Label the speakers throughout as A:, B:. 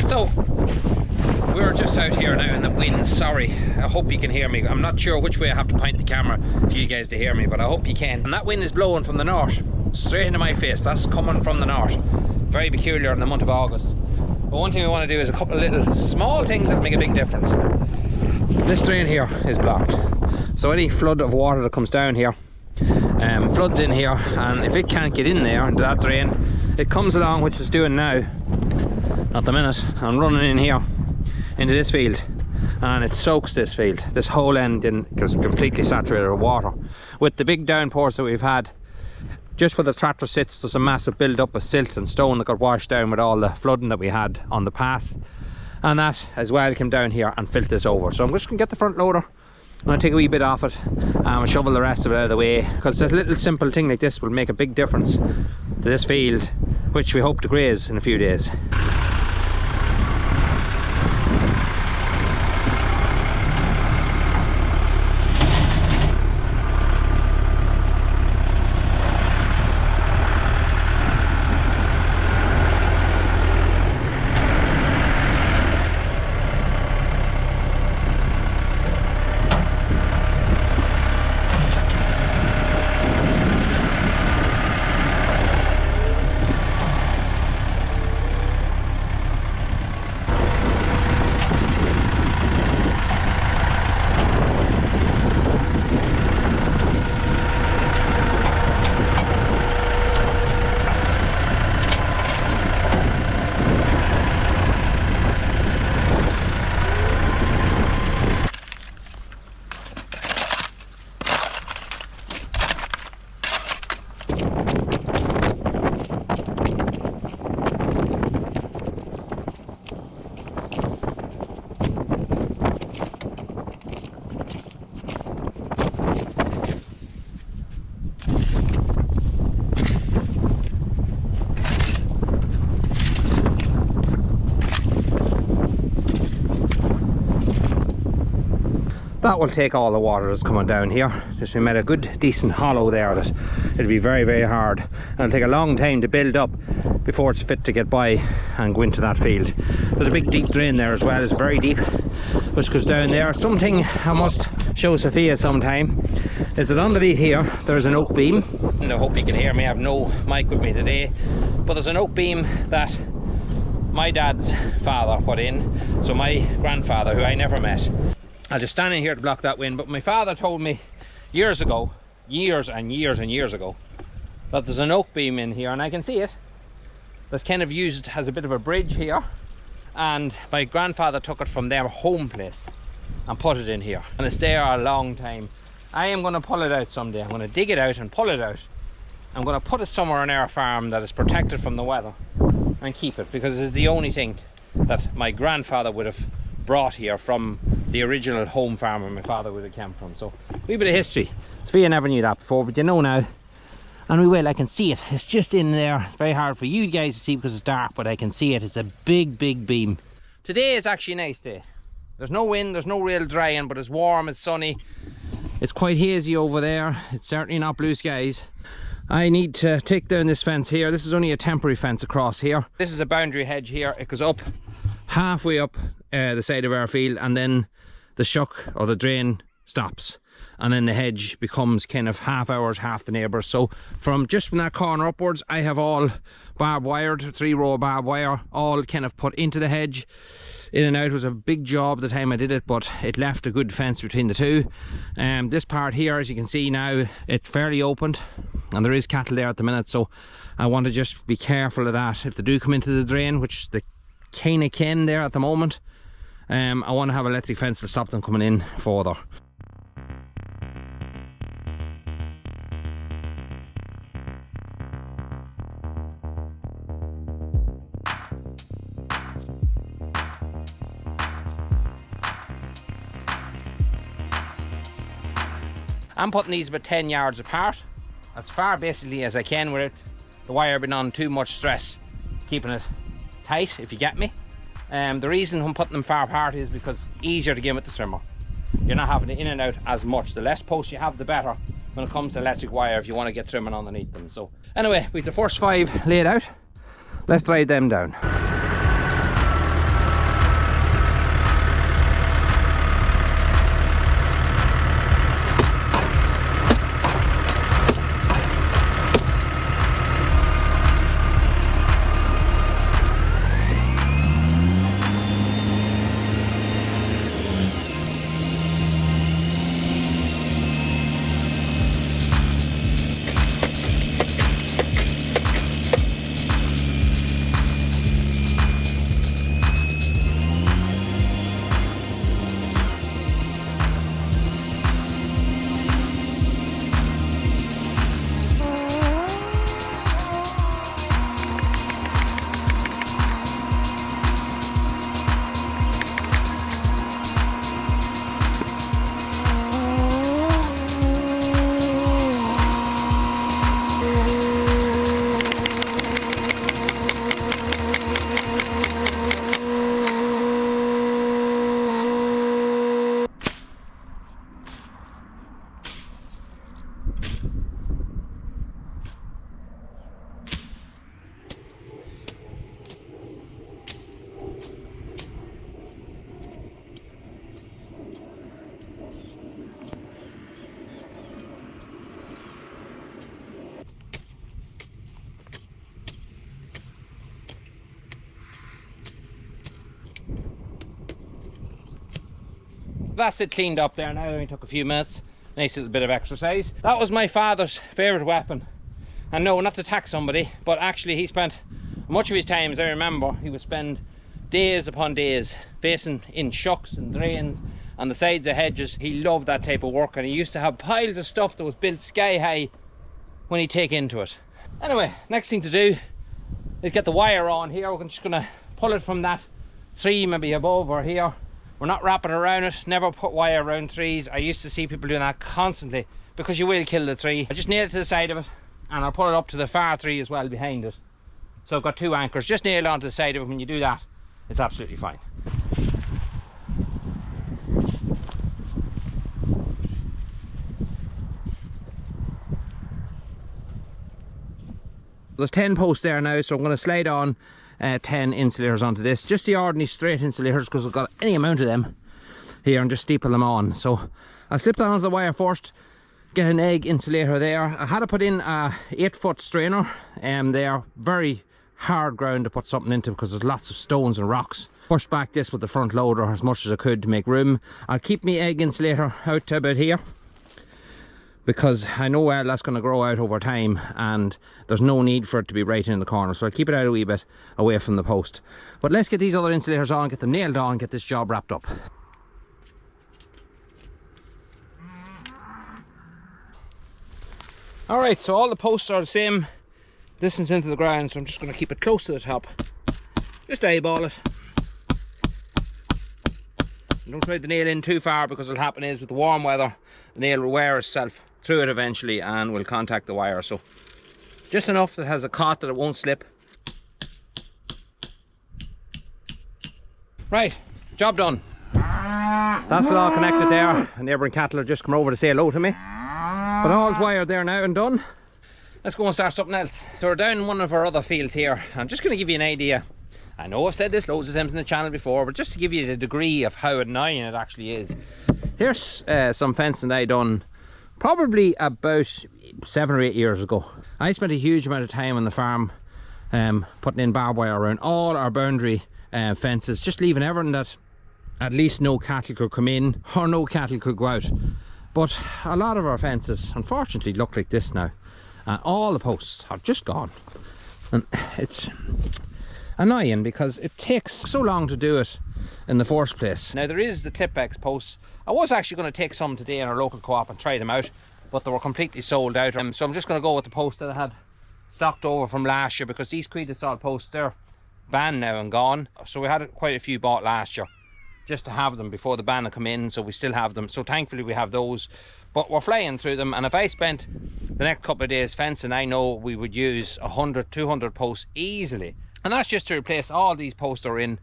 A: So we're just out here now in the wind. Sorry, I hope you can hear me. I'm not sure which way I have to point the camera for you guys to hear me, but I hope you can. And that wind is blowing from the north, straight into my face. That's coming from the north. Very peculiar in the month of August. But one thing we want to do is a couple of little small things that make a big difference. This drain here is blocked, so any flood of water that comes down here floods in here, and if it can't get in there into that drain, it comes along, which it's doing now at the minute, and running in here into this field, and it soaks this field. This whole end is completely saturated with water. With the big downpours that we've had, just where the tractor sits, there's a massive build up of silt and stone that got washed down with all the flooding that we had on the pass, and that as well came down here and filled this over. So I'm just going to get the front loader, I'm going to take a wee bit off it and shovel the rest of it out of the way, because a little simple thing like this will make a big difference to this field, which we hope to graze in a few days. That will take all the water that's coming down here. Just we made a good decent hollow there that it'll be very, very hard, and it'll take a long time to build up before it's fit to get by and go into that field. There's a big deep drain there as well. It's very deep, which goes down there. Something I must show Sophia sometime is that underneath here there's an oak beam, and I hope you can hear me. I have no mic with me today, but there's an oak beam that my dad's father put in, so my grandfather, who I never met. I'll just stand in here to block that wind, but my father told me years ago, years and years ago, that there's an oak beam in here, and I can see it. That's kind of used as a bit of a bridge here, and my grandfather took it from their home place and put it in here, and it's there a long time. I am going to pull it out someday. I'm going to dig it out and pull it out. I'm going to put it somewhere on our farm that is protected from the weather and keep it, because it's the only thing that my grandfather would have brought here from the original home farm where my father would have come from. So a wee bit of history. Sophia never knew that before, but you know now, and we will. I can see it. It's just in there. It's very hard for you guys to see because it's dark, but I can see it. It's a big beam. Today is actually a nice day. There's no wind, there's no real drying, but it's warm, it's sunny. It's quite hazy over there. It's certainly not blue skies. I need to take down this fence here. This is only a temporary fence across here. This is a boundary hedge here. It goes up halfway up the side of our field, and then the shuck or the drain stops, and then the hedge becomes kind of half ours, half the neighbours. So from that corner upwards, I have all barbed wired, 3-row barbed wire, all kind of put into the hedge. In and out. It was a big job the time I did it, but it left a good fence between the two. This part here, as you can see now, it's fairly opened, and there is cattle there at the minute, so I want to just be careful of that. If they do come into the drain, which the kind of can there at the moment, I want to have an electric fence to stop them coming in further. I'm putting these about 10 yards apart, as far basically as I can without the wire being on too much stress, keeping it tight, if you get me. The reason I'm putting them far apart is because it's easier to get with the trimmer. You're not having to in and out as much. The less posts you have, the better when it comes to electric wire if you want to get trimming underneath them. So anyway, we've the first 5 laid out. Let's drive them down. That's it cleaned up there now. It only took a few minutes. Nice little bit of exercise. That was my father's favourite weapon. And no, not to tax somebody, but actually he spent much of his time, as I remember, he would spend days upon days facing in shucks and drains on the sides of hedges. He loved that type of work, and he used to have piles of stuff that was built sky high when he'd take into it. Anyway, next thing to do is get the wire on here. We're just gonna pull it from that tree, maybe above or here. We're not wrapping around it. Never put wire around trees. I used to see people doing that constantly because you will kill the tree. I just nail it to the side of it, and I'll pull it up to the far tree as well behind it. So I've got 2 anchors. Just nail it onto the side of it. When you do that, it's absolutely fine. There's 10 posts there now, so I'm going to slide on 10 insulators onto this. Just the ordinary straight insulators, because I've got any amount of them here, and just steeple them on. So I'll slip that onto the wire first, get an egg insulator there. I had to put in a 8-foot strainer, and they are very hard ground to put something into because there's lots of stones and rocks. Pushed back this with the front loader as much as I could to make room. I'll keep my egg insulator out to about here, because I know that's going to grow out over time and there's no need for it to be right in the corner, so I'll keep it out a wee bit away from the post. But let's get these other insulators on, get them nailed on, get this job wrapped up. Alright, so all the posts are the same distance into the ground, so I'm just going to keep it close to the top. Just eyeball it. Don't try to nail in too far, because what'll happen is with the warm weather the nail will wear itself through it eventually and will contact the wire. So just enough that has a caught that it won't slip. Right, job done. That's it all connected there, and neighbouring cattle have just come over to say hello to me. But all's wired there now and done. Let's go and start something else. So we're down in one of our other fields here. I'm just going to give you an idea. I know I've said this loads of times in the channel before, but just to give you the degree of how annoying it actually is. Here's some fencing I done probably about 7 or 8 years ago. I spent a huge amount of time on the farm putting in barbed wire around all our boundary fences, just leaving everything that at least no cattle could come in or no cattle could go out. But a lot of our fences unfortunately look like this now, and all the posts are just gone, and it's annoying because it takes so long to do it in the first place. Now there is the Clip-X posts. I was actually going to take some today in our local co-op and try them out, but they were completely sold out. So I'm just going to go with the posts that I had stocked over from last year, because these Creedasol posts, they're banned now and gone. So we had quite a few bought last year just to have them before the ban had come in, so we still have them. So thankfully we have those, but we're flying through them. And if I spent the next couple of days fencing, I know we would use 100, 200 posts easily. And that's just to replace all these posts that are in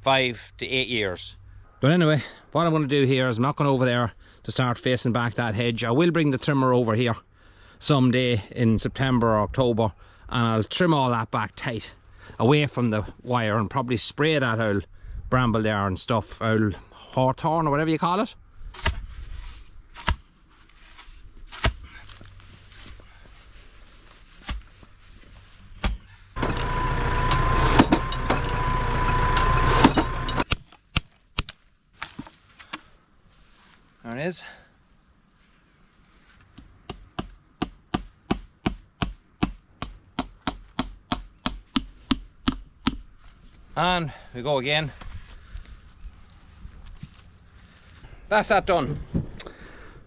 A: 5 to 8 years. But anyway, what I'm going to do here is I'm not going over there to start facing back that hedge. I will bring the trimmer over here someday in September or October, and I'll trim all that back tight away from the wire and probably spray that old bramble there and stuff, old hawthorn or whatever you call it. There it is. And we go again. That's that done.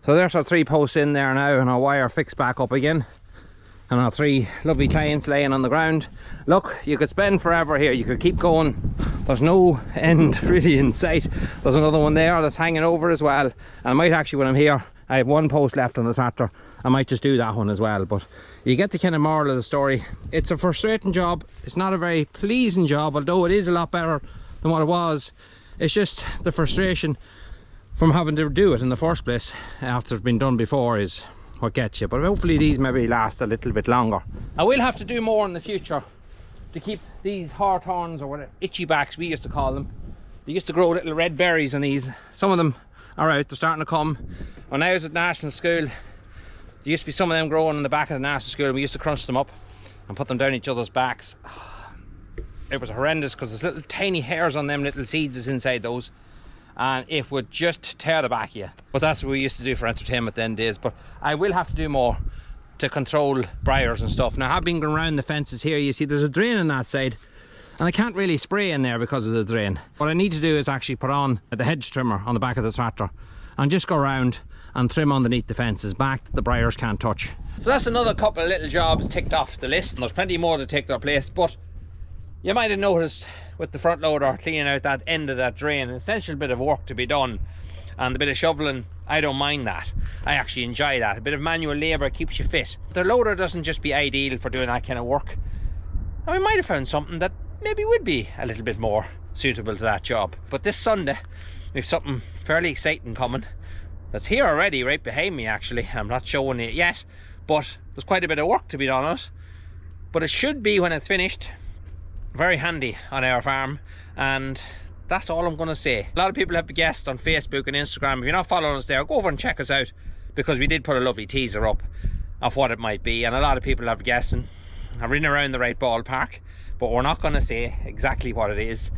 A: So there's our 3 posts in there now, and our wire fixed back up again, and our 3 lovely clients laying on the ground. Look, you could spend forever here. You could keep going. There's no end really in sight. There's another one there that's hanging over as well, and I might actually, when I'm here, I have 1 post left on the tractor, I might just do that one as well. But you get the kind of moral of the story. It's a frustrating job. It's not a very pleasing job, although it is a lot better than what it was. It's just the frustration from having to do it in the first place after it's been done before is what gets you. But hopefully these maybe last a little bit longer. I will have to do more in the future to keep these hawthorns, or what, itchy backs we used to call them. They used to grow little red berries on these. Some of them are out, they're starting to come. When I was at national school, there used to be some of them growing in the back of the national school, and we used to crunch them up and put them down each other's backs. It was horrendous because there's little tiny hairs on them little seeds that's inside those, and it would just tear the back of you. But that's what we used to do for entertainment then days. But I will have to do more to control briars and stuff. Now I have been going around the fences here. You see there's a drain on that side, and I can't really spray in there because of the drain. What I need to do is actually put on the hedge trimmer on the back of the tractor and just go around and trim underneath the fences back that the briars can't touch. So that's another couple of little jobs ticked off the list, and there's plenty more to take their place. But you might have noticed with the front loader cleaning out that end of that drain, an essential bit of work to be done, and a bit of shoveling, I don't mind that. I actually enjoy that. A bit of manual labour keeps you fit. The loader doesn't just be ideal for doing that kind of work, and we might have found something that maybe would be a little bit more suitable to that job. But this Sunday we've something fairly exciting coming that's here already, right behind me actually. I'm not showing it yet, but there's quite a bit of work to be done on it. But it should be, when it's finished, very handy on our farm, and that's all I'm going to say. A lot of people have guessed on Facebook and Instagram. If you're not following us there, go over and check us out, because we did put a lovely teaser up of what it might be, and a lot of people have guessed and have ridden around the right ballpark. But we're not going to say exactly what it is.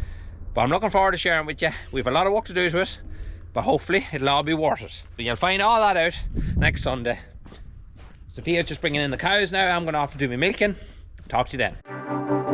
A: But I'm looking forward to sharing with you. We have a lot of work to do to it, but hopefully it'll all be worth it. But you'll find all that out next Sunday. Sophia's just bringing in the cows now. I'm going to off to do my milking. Talk to you then.